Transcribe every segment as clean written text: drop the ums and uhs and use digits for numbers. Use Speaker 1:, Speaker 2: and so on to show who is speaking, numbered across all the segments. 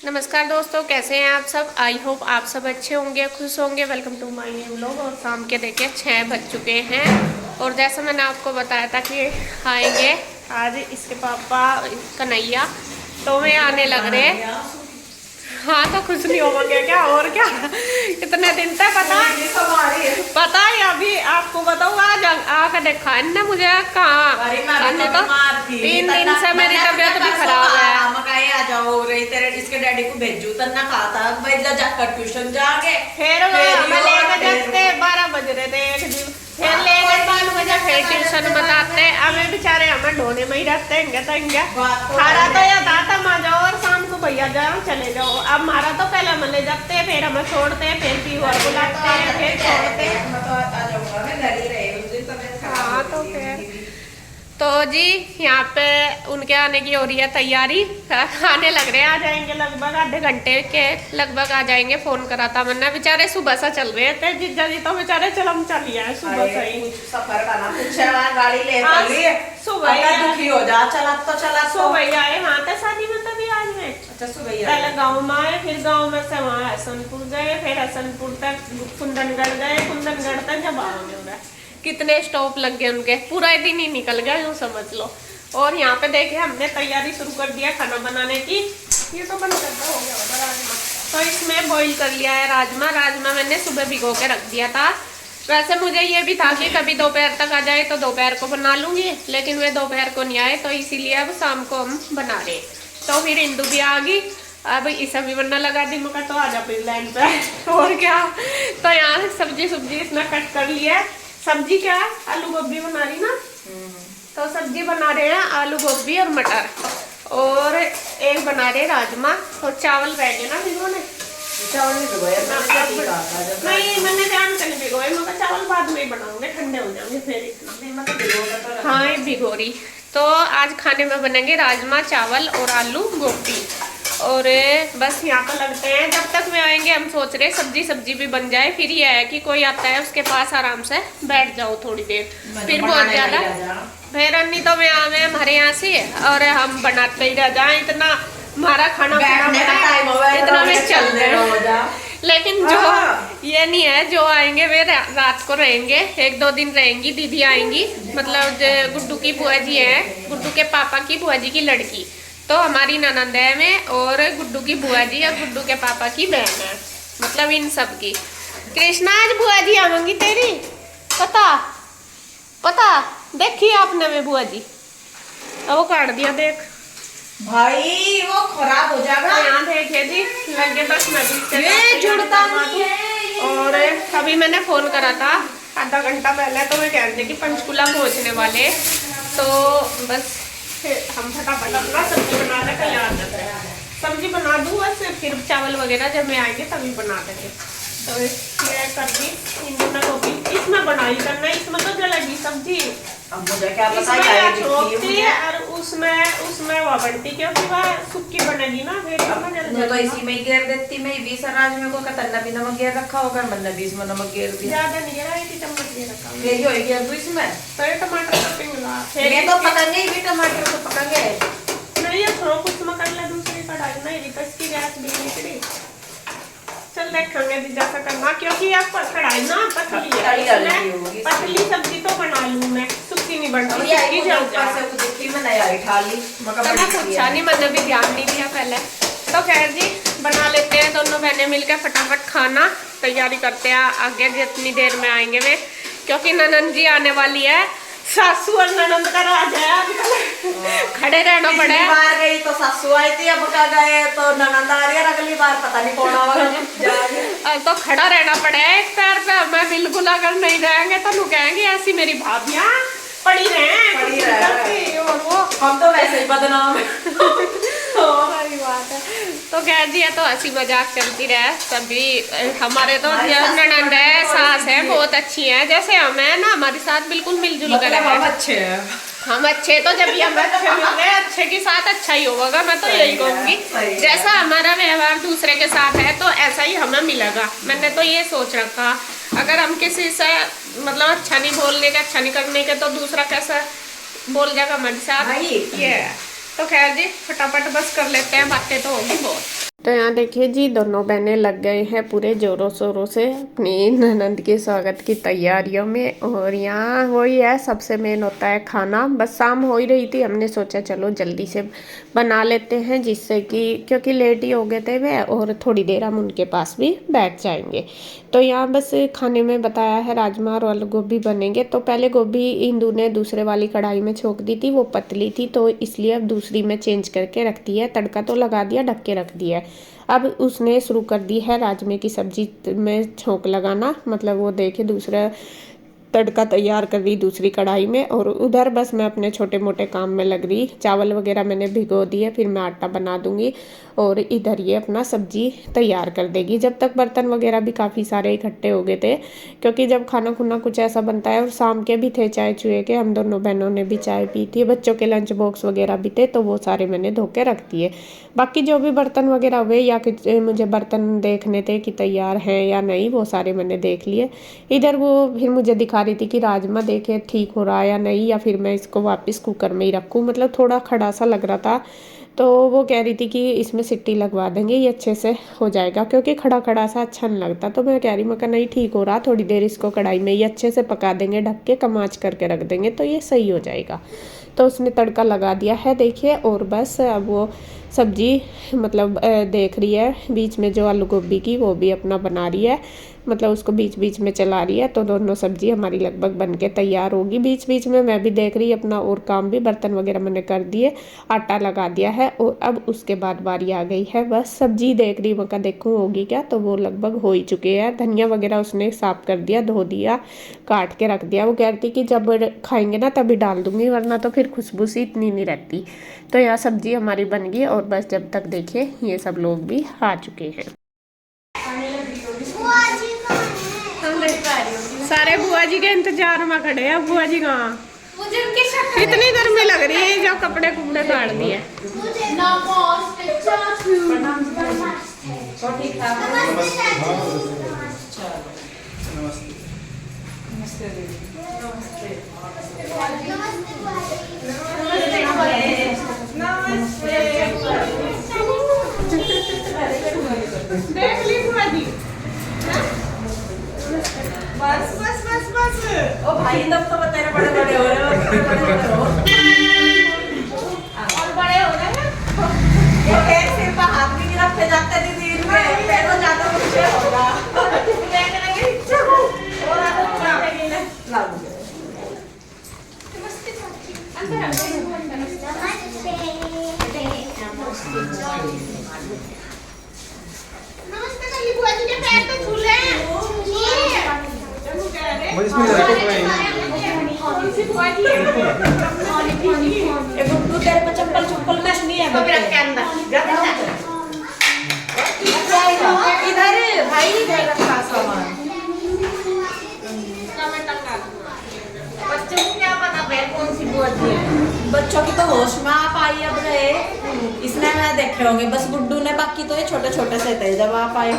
Speaker 1: नमस्कार दोस्तों, कैसे हैं आप सब। आई होप आप सब अच्छे होंगे, खुश होंगे। Welcome to my new vlog. और शाम के देखिए 6 बज चुके हैं और जैसा मैंने आपको बताया था कि आएंगे आज इसके पापा कन्हैया, तो वे आने लग रहे हैं। हाँ तो खुश नहीं होंगे क्या, और क्या। कितने दिन तक पता है अभी आपको बताऊँ। आज आकर देखा है ना मुझे कहाँ। तो 3 दिन से मेरी तबीयत भी खराब है।
Speaker 2: आ जाओ रे तेरे इसके डैडी को भेजू तन्ना खाता भाई जाकर ट्यूशन जाके
Speaker 1: फिर मैं लेकर जाते 12 बज रहे थे एक दिन, फिर लेकर 3 बजे फिर ट्यूशन बताते। हमें बेचारे हमें ढोने में ही रहते हैं। खाना तो या दाता माँ जाओ और शाम को भैया जाओ चले जाओ। अब हमारा तो पहले हम ले जाते हैं, फिर हमें छोड़ते हैं, फिर पीवर बुलाते हैं, फिर छोड़ते हैं। हाँ तो फिर तो जी यहाँ पे उनके आने की हो रही है तैयारी। आने लग रहे हैं, आ जाएंगे लगभग आधे घंटे के लगभग आ जाएंगे। फोन करा था मैंने, बेचारे सुबह से चल रहे थे जिज्जा जी, तो बेचारे चलम चलिए सुबह से ही
Speaker 2: सफर का ना कुछ गाड़ी ले
Speaker 1: सुबह
Speaker 2: दुखी हो जा चला
Speaker 1: सुबह आए। हाँ तो शादी में तभी आज में पहले गाँव में आए, फिर गाँव में से वहाँ हसनपुर गए, फिर हसनपुर तक कुंदनगढ़ गए, कुंदनगढ़ तक जब आओगे कितने स्टॉप लग गए उनके, पूरा दिन ही निकल गया यूँ समझ लो। और यहाँ पे देखिए हमने तैयारी शुरू कर दिया खाना बनाने की। ये तो बंद करता हो गया होगा राजमा। तो इसमें बॉईल कर लिया है राजमा मैंने सुबह भिगो के रख दिया था। वैसे मुझे ये भी था कि कभी दोपहर तक आ जाए तो दोपहर को बना लूँगी, लेकिन वे दोपहर को नहीं आए तो इसीलिए अब शाम को हम बना रहे। तो फिर इंदू भी आ गई, अब इसे भी बनना लगा दी। मैं तो आ जा फिर लाइन पे और क्या। तो यहाँ सब्जी इसने कट कर लिया है। सब्जी क्या है, आलू गोभी बना रही ना, तो सब्जी बना रहे हैं आलू गोभी और मटर, और एक बना रहे राजमा। और चावल रह गए ना भिगोने,
Speaker 2: चावल नहीं
Speaker 1: नहीं मैंने ध्यान से नहीं भिगोए, मगर चावल बाद में ही बनाऊंगे, ठंडे हो जाएंगे फिर इतना। हाँ ये भिगोरी। तो आज खाने में बनेंगे राजमा चावल और आलू गोभी। और बस यहाँ पर लगते हैं, जब तक वे आएंगे हम सोच रहे सब्जी भी बन जाए। फिर ये है कि कोई आता है उसके पास आराम से बैठ जाओ थोड़ी देर, फिर बहुत ज्यादा फिर अन्नी तो मैं आवे हमारे यहाँ से और हम बनाते ही रह जाए। इतना हमारा खाना इतना में चल रहे। लेकिन जो ये नहीं है, जो आएंगे वे रात को रहेंगे, 1-2 दिन रहेंगी। दीदी आएंगी, मतलब गुड्डू की बुआ जी है, गुड्डू के पापा की बुआ जी की लड़की, तो हमारी ननंद है में, और गुड्डू की बुआ जी और गुड्डू के पापा की बहन है, मतलब इन सब की। कृष्णा आज बुआ जी आवेंगी तेरी, पता देखी आपने में बुआ जी, अब वो काट दिया देख
Speaker 2: भाई, वो खराब हो जाएगा।
Speaker 1: यहाँ देखे जी लगे बस
Speaker 2: ये जुड़ता नहीं है।
Speaker 1: और अभी मैंने फोन करा था आधा घंटा पहले, तो मैं कह रही थी कि पंचकुला पहुँचने वाले, तो बस हम फटाफट अपना सब्जी बना के तैयार करते हैं। सब्जी बना दूँ बस, फिर चावल वगैरह जब मैं आएंगे तभी बना देंगे। तो ये कर दी इंदु गोभी, इसमें बनाई करना, इसमें तो जलेगी सब्जी।
Speaker 2: अब मुझे क्या पता
Speaker 1: है और उसमें वो बनती, क्योंकि वह सूखी बनेगी ना, फिर
Speaker 2: तो इसी में घेर देती। मैं 20 राज में को कतन्ना भी नमक घेर रखा होगा, मैंने 20 में नमक घेर दिया,
Speaker 1: ज्यादा नहीं घेरा, 1 चम्मच घेर रखा।
Speaker 2: मेरी होई घेर दूं इसमें,
Speaker 1: तो ये टमाटर का पिंगला
Speaker 2: फिर ये तो पकाएंगे भी, टमाटर तो पकाएंगे
Speaker 1: नहीं, ये थोड़ा कुछ में कर ले दूसरी कढ़ाई में, ये तो इसकी गैस भी निकली। चल देखेंगे जैसा करना, क्योंकि आप कढ़ाई ना पतली है, पतली सब्जी तो बना लूं मैं, सूखी नहीं बनती। अच्छा नहीं, मैंने भी ध्यान नहीं दिया पहले। तो खैर जी बना लेते हैं दोनों बहनें मिलकर फटाफट खाना, तैयारी करते हैं आगे जितनी देर में आएंगे वे, क्योंकि ननंद जी आने वाली है। सासू और ननंद का राज है आजकल, खड़े रहना पड़े।
Speaker 2: बार गई तो सासू आई थी, अब का गए तो ननंद आ रही है, अगली बार पता नहीं कौन आएगा।
Speaker 1: तो खड़ा रहना पड़े एक पैर पे। मैं बिल्कुल अगर नहीं रहेंगे तो लोग कहेंगे ऐसी मेरी भाभियां पड़ी रहे, और वो
Speaker 2: हम तो वैसे ही बदनाम है।
Speaker 1: सारी बात है। तो खैर जी तो हंसी मजाक चलती रहे सभी। हमारे तो ननंद है, सास है, बहुत अच्छी है, जैसे हम है ना, हमारे साथ बिल्कुल मिलजुल कर
Speaker 2: हम अच्छे हैं।
Speaker 1: हम अच्छे, तो जब भी हम अच्छे मिल रहे हैं, अच्छे के साथ अच्छा ही होगा, मैं तो यही कहूँगी। जैसा हमारा व्यवहार दूसरे के साथ है तो ऐसा ही हमें मिलेगा। मैंने तो ये सोच रखा, अगर हम किसी से मतलब अच्छा नहीं बोलने के, अच्छा नहीं करने के, तो दूसरा कैसा बोल जाएगा हमारे साथ, ये है। तो खैर जी फटाफट बस कर लेते हैं, बातें तो होगी बहुत। तो यहाँ देखिए जी, दोनों बहनें लग गए हैं पूरे जोरों शोरों से अपनी ननंद के स्वागत की तैयारियों में। और यहाँ वही है, सबसे मेन होता है खाना। बस शाम हो ही रही थी, हमने सोचा चलो जल्दी से बना लेते हैं, जिससे कि क्योंकि लेट ही हो गए थे वे, और थोड़ी देर हम उनके पास भी बैठ जाएंगे। तो यहाँ बस खाने में बताया है राजमा और आलू गोभी बनेंगे। तो पहले गोभी इंदू ने दूसरे वाली कढ़ाई में छोंक दी थी, वो पतली थी तो इसलिए अब दूसरी में चेंज करके रख दी है। तड़का तो लगा दिया, ढक के रख दिया है। अब उसने शुरू कर दी है राजमे की सब्जी में छोंक लगाना, मतलब वो देखे दूसरा तड़का तैयार कर दी दूसरी कढ़ाई में। और उधर बस मैं अपने छोटे मोटे काम में लग रही। चावल वगैरह मैंने भिगो दिए, फिर मैं आटा बना दूंगी और इधर ये अपना सब्जी तैयार कर देगी। जब तक बर्तन वगैरह भी काफ़ी सारे इकट्ठे हो गए थे, क्योंकि जब खाना खुना कुछ ऐसा बनता है। और शाम के भी थे चाय चुए के, हम दोनों बहनों ने भी चाय पी थी। बच्चों के लंच बॉक्स वगैरह भी थे, तो वो सारे मैंने धो के रख दिए। बाकी जो भी बर्तन वगैरह हुए, या कि मुझे बर्तन देखने थे कि तैयार हैं या नहीं, वो सारे मैंने देख लिए। इधर वो फिर मुझे दिखा रही थी कि राजमा देखे ठीक हो रहा है या नहीं, या फिर मैं इसको वापस कुकर में ही रखूँ, मतलब थोड़ा खड़ा सा लग रहा था। तो वो कह रही थी कि इसमें सीटी लगवा देंगे, ये अच्छे से हो जाएगा, क्योंकि खड़ा खड़ा सा अच्छा नहीं लगता। तो मैं कह रही, मैं कहा नहीं ठीक हो रहा, थोड़ी देर इसको कढ़ाई में ये अच्छे से पका देंगे, ढक के कम आंच करके रख देंगे तो ये सही हो जाएगा। तो उसने तड़का लगा दिया है देखिए। और बस अब वो सब्जी मतलब देख रही है, बीच में जो आलू गोभी की वो भी अपना बना रही है, मतलब उसको बीच बीच में चला रही है। तो दोनों सब्जी हमारी लगभग बन के तैयार होगी। बीच बीच में मैं भी देख रही अपना और काम भी, बर्तन वगैरह मैंने कर दिए, आटा लगा दिया है। और अब उसके बाद बारी आ गई है बस सब्जी देख रही, मैं देखूँ होगी क्या। तो वो लगभग हो ही चुके हैं। धनिया वगैरह उसने साफ कर दिया, धो दिया, काट के रख दिया। वो कह रही थी कि जब खाएंगे ना तभी डाल दूंगी, वरना तो फिर खुशबू सी इतनी नहीं रहती। तो यहाँ सब्जी हमारी बन गई। और बस जब तक देखिए ये सब लोग भी आ चुके हैं। सारे बुआ जी के इंतजार में खड़े हैं। बुआ जी कहाँ? इतनी गर्मी लग रही है, जो कपड़े कुपड़े काट दिए। देख ली बुआ जी।
Speaker 2: बस बस बस बस। ओ भाई तब तो तेरे बड़े बड़े हो रहे हो।
Speaker 1: और बड़े हो गए ना।
Speaker 2: ये कैसे पर हाथ भी नहीं रखे जाते दीदी इनमें, पैरों ज्यादा मुझे होगा। और तेरे पे चप्पल चप्पल कुछ नहीं है इधर भाई, इधर रखा सामान।
Speaker 1: बच्चों को क्या पता बहन कौन सी बुआ जी है।
Speaker 2: बच्चों की तो होश में आप आई अब रहे, इसने मैं देखे होंगे बस गुड्डू ने, बाकी तो ये छोटे छोटे से थे जब आप आए।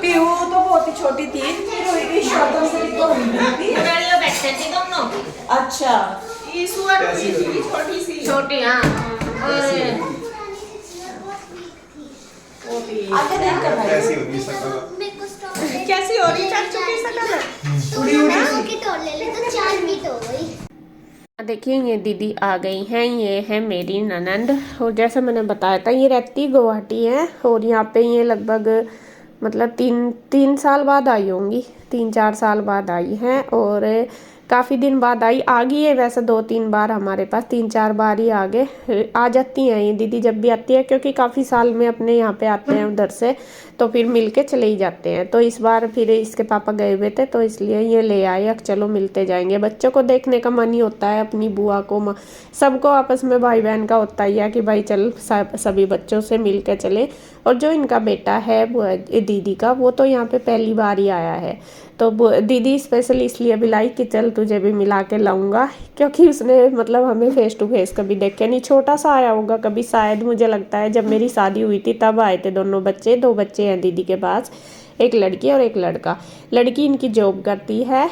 Speaker 2: पीहू तो बहुत ही छोटी थी,
Speaker 1: बैठते थे दोनों।
Speaker 2: अच्छा
Speaker 1: छोटी सी छोटी। हाँ
Speaker 2: आगे देख कर भाई
Speaker 3: कैसी होगी शकल?
Speaker 1: कैसी हो रही चाचू की शकल?
Speaker 3: उड़ी उड़ी सी।
Speaker 1: देखिए ये दीदी आ गई हैं, ये है मेरी ननंद। और जैसा मैंने बताया था ये रहती गुवाहाटी है, और यहाँ पे ये लगभग मतलब तीन साल बाद आई होंगी, 3-4 साल बाद आई हैं। और काफ़ी दिन बाद आई, आ गई है वैसे 2-3 बार हमारे पास, 3-4 बार ही आ जाती हैं ये दीदी जब भी आती है, क्योंकि काफ़ी साल में अपने यहाँ पे आते हैं उधर से, तो फिर मिल के चले ही जाते हैं। तो इस बार फिर इसके पापा गए हुए थे, तो इसलिए ये ले आए, अब चलो मिलते जाएंगे। बच्चों को देखने का मन ही होता है, अपनी बुआ को, सबको आपस में भाई बहन का होता ही है कि भाई चल सभी बच्चों से मिल के चले। और जो इनका बेटा है दीदी का, वो तो यहाँ पे पहली बार ही आया है। तो दीदी स्पेशल इसलिए भी लाई कि चल तुझे भी मिला के लाऊंगा, क्योंकि उसने मतलब हमें फेस टू फेस कभी देखे नहीं, छोटा सा आया होगा कभी शायद, मुझे लगता है जब मेरी शादी हुई थी तब आए थे दोनों बच्चे। 2 बच्चे हैं दीदी के पास, एक लड़की और एक लड़का। लड़की इनकी जॉब करती है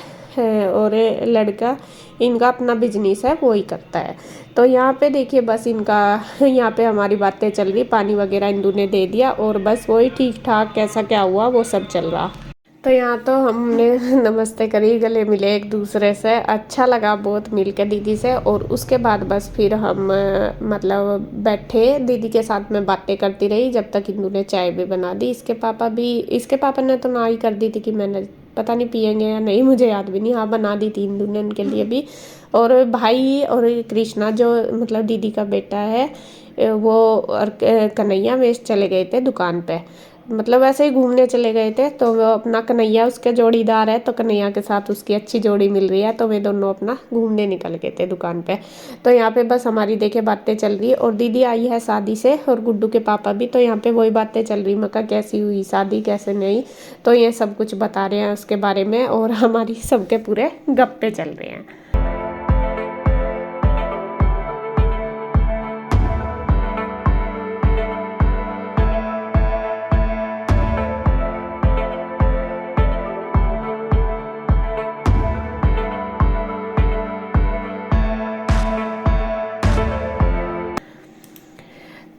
Speaker 1: और लड़का इनका अपना बिजनेस है वो ही करता है। तो यहाँ पे देखिए बस इनका यहाँ पे हमारी बातें चल रही, पानी वगैरह इंदू ने दे दिया और बस वही ठीक ठाक कैसा क्या हुआ वो सब चल रहा। तो यहाँ तो हमने नमस्ते करी, गले मिले एक दूसरे से, अच्छा लगा बहुत मिल के दीदी से। और उसके बाद बस फिर हम मतलब बैठे दीदी के साथ में बातें करती रही जब तक इंदू ने चाय भी बना दी। इसके पापा ने तो ना ही कर दी थी कि मैंने पता नहीं पियेंगे या नहीं, मुझे याद भी नहीं, हाँ बना दी थी इंदू ने उनके लिए भी। और भाई और कृष्णा जो मतलब दीदी का बेटा है वो और कन्हैया वे चले गए थे दुकान पे, मतलब ऐसे ही घूमने चले गए थे। तो वो अपना कन्हैया उसके जोड़ीदार है तो कन्हैया के साथ उसकी अच्छी जोड़ी मिल रही है, तो वे दोनों अपना घूमने निकल गए थे दुकान पे। तो यहाँ पे बस हमारी देखे बातें चल रही है। और दीदी आई है शादी से और गुड्डू के पापा भी, तो यहाँ पे वही बातें चल रही, मैं कहा कैसी हुई शादी कैसे नहीं, तो ये सब कुछ बता रहे हैं उसके बारे में और हमारी सबके पूरे गप्पे चल रहे हैं।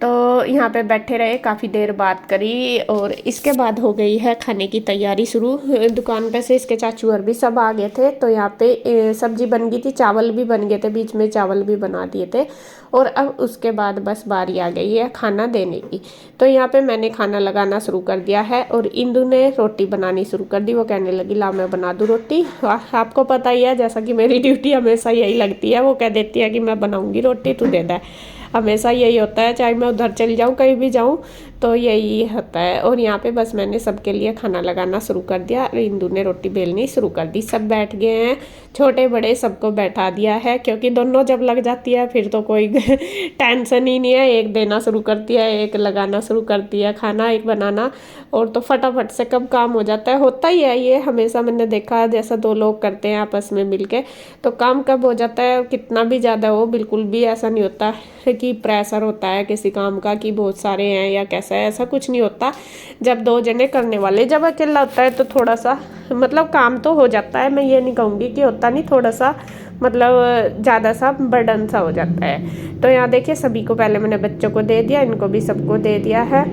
Speaker 1: तो यहाँ पे बैठे रहे, काफ़ी देर बात करी और इसके बाद हो गई है खाने की तैयारी शुरू। दुकान पे से इसके चाचू और भी सब आ गए थे। तो यहाँ पे सब्जी बन गई थी, चावल भी बन गए थे, बीच में चावल भी बना दिए थे। और अब उसके बाद बस बारी आ गई है खाना देने की। तो यहाँ पे मैंने खाना लगाना शुरू कर दिया है और इंदू ने रोटी बनानी शुरू कर दी। वो कहने लगी ला मैं बना दूँ रोटी। आपको पता ही है जैसा कि मेरी ड्यूटी हमेशा यही लगती है, वो कह देती है कि मैं बनाऊँगी रोटी तू दे दे, हमेशा यही होता है, चाहे मैं उधर चली जाऊँ कहीं भी जाऊँ तो यही होता है। और यहाँ पे बस मैंने सबके लिए खाना लगाना शुरू कर दिया और इंदू ने रोटी बेलनी शुरू कर दी। सब बैठ गए हैं, छोटे बड़े सबको बैठा दिया है, क्योंकि दोनों जब लग जाती है फिर तो कोई टेंशन ही नहीं है। एक देना शुरू करती है, एक लगाना शुरू करती है खाना, एक बनाना, और तो फटाफट से कब काम हो जाता है। होता ही है ये, हमेशा मैंने देखा जैसा दो लोग करते हैं आपस में मिलके तो काम कब हो जाता है, कितना भी ज़्यादा हो, बिल्कुल भी ऐसा नहीं होता है कि प्रेशर होता है किसी काम का कि बहुत सारे हैं या कैसा है, ऐसा कुछ नहीं होता। जब दो जने करने वाले, जब अकेला होता है तो थोड़ा सा मतलब काम तो हो जाता है, मैं ये नहीं कहूँगी कि होता नहीं, थोड़ा सा मतलब ज़्यादा सा बर्डन सा हो जाता है। तो यहाँ देखिए सभी को पहले मैंने बच्चों को दे दिया, इनको भी सबको दे दिया है।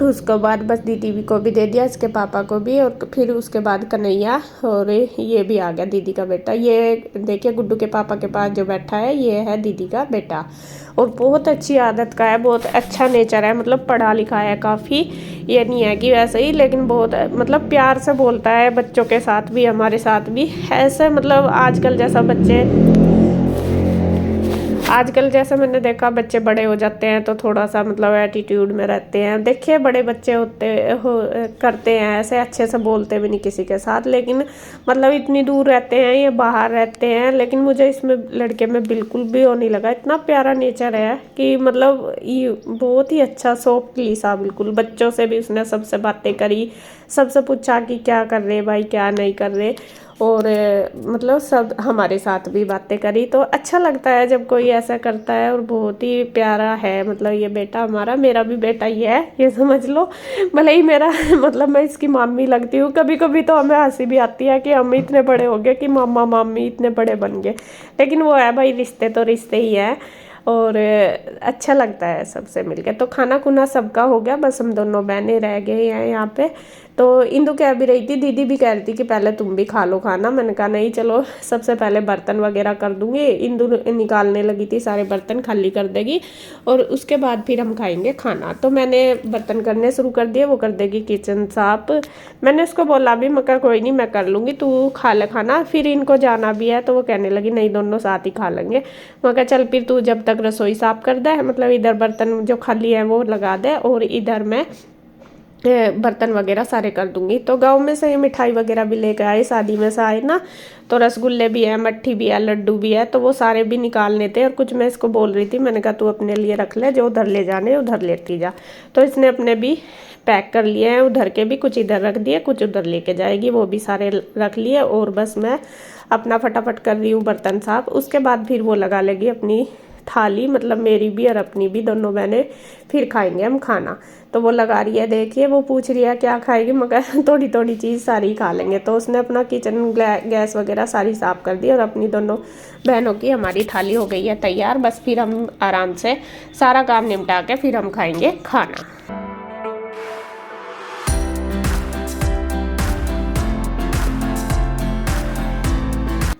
Speaker 1: उसके बाद बस दीदी को भी दे दिया, इसके पापा को भी, और फिर उसके बाद कन्हैया और ये भी आ गया दीदी का बेटा। ये देखिए गुड्डू के पापा के पास जो बैठा है ये है दीदी का बेटा, और बहुत अच्छी आदत का है, बहुत अच्छा नेचर है, मतलब पढ़ा लिखा है काफ़ी, ये नहीं है कि वैसे ही, लेकिन बहुत मतलब प्यार से बोलता है बच्चों के साथ भी, हमारे साथ भी ऐसे। मतलब आजकल जैसे मैंने देखा बच्चे बड़े हो जाते हैं तो थोड़ा सा मतलब एटीट्यूड में रहते हैं। देखिए बड़े बच्चे करते हैं ऐसे, अच्छे से बोलते भी नहीं किसी के साथ, लेकिन मतलब इतनी दूर रहते हैं, ये बाहर रहते हैं, लेकिन मुझे इसमें लड़के में बिल्कुल भी वो नहीं लगा। इतना प्यारा नेचर है कि मतलब ये बहुत ही अच्छा, सॉफ्टली सा बिल्कुल। बच्चों से भी उसने सबसे बातें करी, सबसे पूछा कि क्या कर रहे भाई क्या नहीं कर रहे, और मतलब सब हमारे साथ भी बातें करी। तो अच्छा लगता है जब कोई ऐसा करता है, और बहुत ही प्यारा है। मतलब ये बेटा हमारा, मेरा भी बेटा ही है, ये समझ लो। भले ही मेरा मतलब मैं इसकी मामी लगती हूँ, कभी कभी तो हमें हंसी भी आती है कि हम इतने बड़े हो गए कि मामा मामी इतने बड़े बन गए, लेकिन वो है भाई, रिश्ते तो रिश्ते ही हैं, और अच्छा लगता है सबसे मिलके। तो खाना खुना सबका हो गया, बस हम दोनों बहनें रह गए हैं यहाँ पे। तो इंदू कह भी रही थी, दीदी भी कह रही थी कि पहले तुम भी खा लो खाना। मैंने कहा नहीं चलो सबसे पहले बर्तन वगैरह कर दूंगी। इंदू निकालने लगी थी, सारे बर्तन खाली कर देगी और उसके बाद फिर हम खाएंगे खाना। तो मैंने बर्तन करने शुरू कर दिए, वो कर देगी किचन साफ। मैंने उसको बोला भी, मैं कहा कोई नहीं मैं कर लूँगी, तू खा ले खाना, फिर इनको जाना भी है। तो वो कहने लगी नहीं दोनों साथ ही खा लेंगे। मैं कहा चल फिर तू जब तक रसोई साफ कर दे, मतलब इधर बर्तन जो खाली है वो लगा दे, और इधर मैं बर्तन वगैरह सारे कर दूंगी। तो गांव में से ये मिठाई वगैरह भी लेकर आए, शादी में से आए ना, तो रसगुल्ले भी है, मट्ठी भी है, लड्डू भी है, तो वो सारे भी निकालने थे। और कुछ मैं इसको बोल रही थी, मैंने कहा तू अपने लिए रख ले, जो उधर ले जाने उधर लेती जा। तो इसने अपने भी पैक कर लिए हैं, उधर के भी कुछ इधर रख दिए, कुछ उधर लेके जाएगी, वो भी सारे रख लिए। और बस मैं अपना फटाफट कर रही हूँ बर्तन साफ, उसके बाद फिर वो लगा लेगी अपनी थाली, मतलब मेरी भी और अपनी भी, दोनों बहनें फिर खाएंगे हम खाना। तो वो लगा रही है, देखिए वो पूछ रही है क्या खाएगी, मगर थोड़ी थोड़ी चीज़ सारी खा लेंगे। तो उसने अपना किचन गैस वगैरह सारी साफ़ कर दी और अपनी दोनों बहनों की हमारी थाली हो गई है तैयार। बस फिर हम आराम से सारा काम निपटा के फिर हम खाएंगे खाना।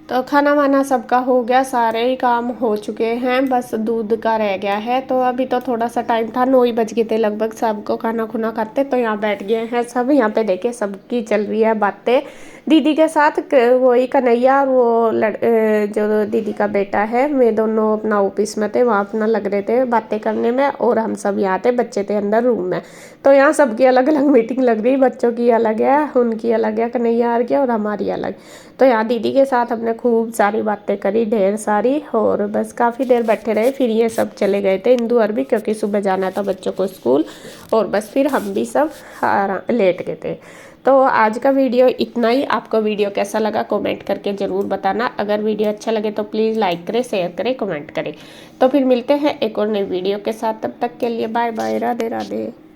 Speaker 1: तो खाना वाना सबका हो गया, सारे ही काम हो चुके हैं, बस दूध का रह गया है। तो अभी तो थोड़ा सा टाइम था, 9 ही बज गए थे लगभग सबको खाना खुना खाते। तो यहाँ बैठ गए हैं सब, यहाँ पे देखिए सबकी चल रही है बातें दीदी के साथ। वही कन्हैया और वो जो दीदी का बेटा है, वे दोनों अपना ऑफिस में थे, वहाँ अपना लग रहे थे बातें करने में, और हम सब यहाँ थे, बच्चे थे अंदर रूम में। तो यहाँ सबकी अलग अलग मीटिंग लग रही, बच्चों की अलग है, उनकी अलग है, कन्हैया की और हमारी अलग। तो यहाँ दीदी के साथ हमने खूब सारी बातें करी, ढेर सारी, और बस काफ़ी देर बैठे रहे। फिर ये सब चले गए थे, इंदु और भी, क्योंकि सुबह जाना था बच्चों को स्कूल, और बस फिर हम भी सब लेट गए थे। तो आज का वीडियो इतना ही। आपको वीडियो कैसा लगा कमेंट करके ज़रूर बताना। अगर वीडियो अच्छा लगे तो प्लीज़ लाइक करें, शेयर करें, कमेंट करें। तो फिर मिलते हैं एक और नई वीडियो के साथ, तब तक के लिए बाय बाय, राधे राधे।